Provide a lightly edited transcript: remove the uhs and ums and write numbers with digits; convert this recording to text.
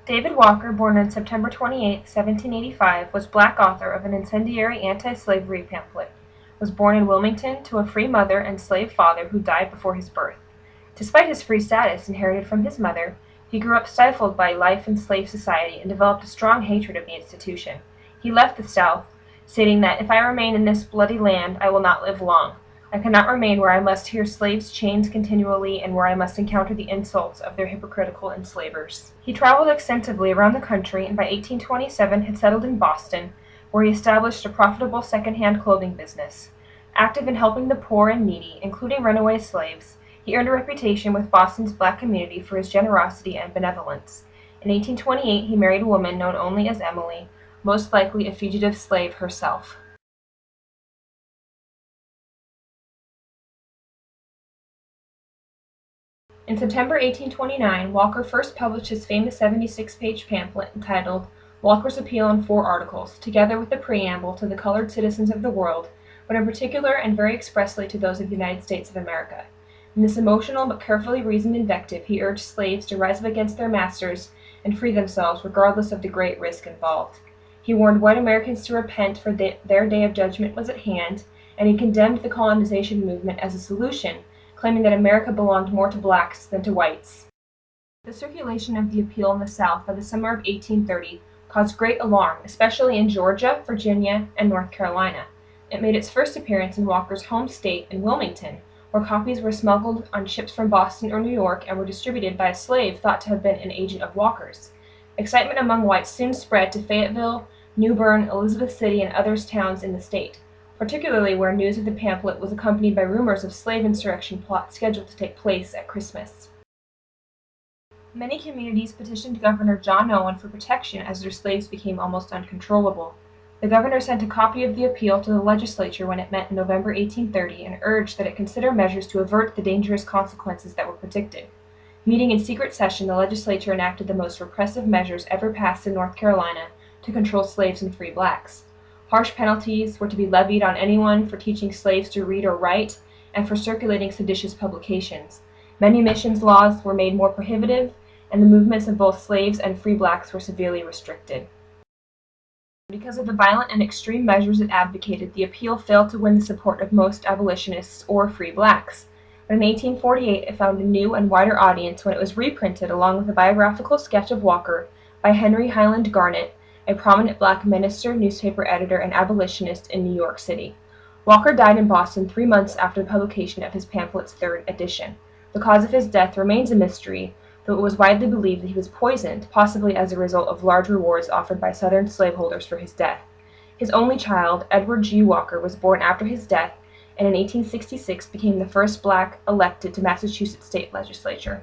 David Walker, born on September 28, 1785, was black author of an incendiary anti-slavery pamphlet. Was born in Wilmington to a free mother and slave father who died before his birth. Despite his free status inherited from his mother, he grew up stifled by life in slave society and developed a strong hatred of the institution. He left the South, stating that if I remain in this bloody land, I will not live long. I cannot remain where I must hear slaves' chains continually and where I must encounter the insults of their hypocritical enslavers. He traveled extensively around the country and by 1827 had settled in Boston, where he established a profitable second-hand clothing business. Active in helping the poor and needy, including runaway slaves, he earned a reputation with Boston's black community for his generosity and benevolence. In 1828 he married a woman known only as Emily, most likely a fugitive slave herself. In September 1829, Walker first published his famous 76-page pamphlet entitled Walker's Appeal in 4 Articles, together with a preamble to the colored citizens of the world, but in particular and very expressly to those of the United States of America. In this emotional but carefully reasoned invective, he urged slaves to rise up against their masters and free themselves regardless of the great risk involved. He warned white Americans to repent, for their day of judgment was at hand, and he condemned the colonization movement as a solution, claiming that America belonged more to blacks than to whites. The circulation of the appeal in the South by the summer of 1830 caused great alarm, especially in Georgia, Virginia, and North Carolina. It made its first appearance in Walker's home state in Wilmington, where copies were smuggled on ships from Boston or New York and were distributed by a slave thought to have been an agent of Walker's. Excitement among whites soon spread to Fayetteville, New Bern, Elizabeth City, and other towns in the state, particularly where news of the pamphlet was accompanied by rumors of slave insurrection plots scheduled to take place at Christmas. Many communities petitioned Governor John Owen for protection as their slaves became almost uncontrollable. The governor sent a copy of the appeal to the legislature when it met in November 1830 and urged that it consider measures to avert the dangerous consequences that were predicted. Meeting in secret session, the legislature enacted the most repressive measures ever passed in North Carolina to control slaves and free blacks. Harsh penalties were to be levied on anyone for teaching slaves to read or write and for circulating seditious publications. Manumissions laws were made more prohibitive, and the movements of both slaves and free blacks were severely restricted. Because of the violent and extreme measures it advocated, the appeal failed to win the support of most abolitionists or free blacks. But in 1848 it found a new and wider audience when it was reprinted along with a biographical sketch of Walker by Henry Highland Garnet, a prominent black minister, newspaper editor, and abolitionist in New York City. Walker died in Boston 3 months after the publication of his pamphlet's 3rd edition. The cause of his death remains a mystery, though it was widely believed that he was poisoned, possibly as a result of large rewards offered by Southern slaveholders for his death. His only child, Edward G. Walker, was born after his death and in 1866 became the first black elected to Massachusetts state legislature.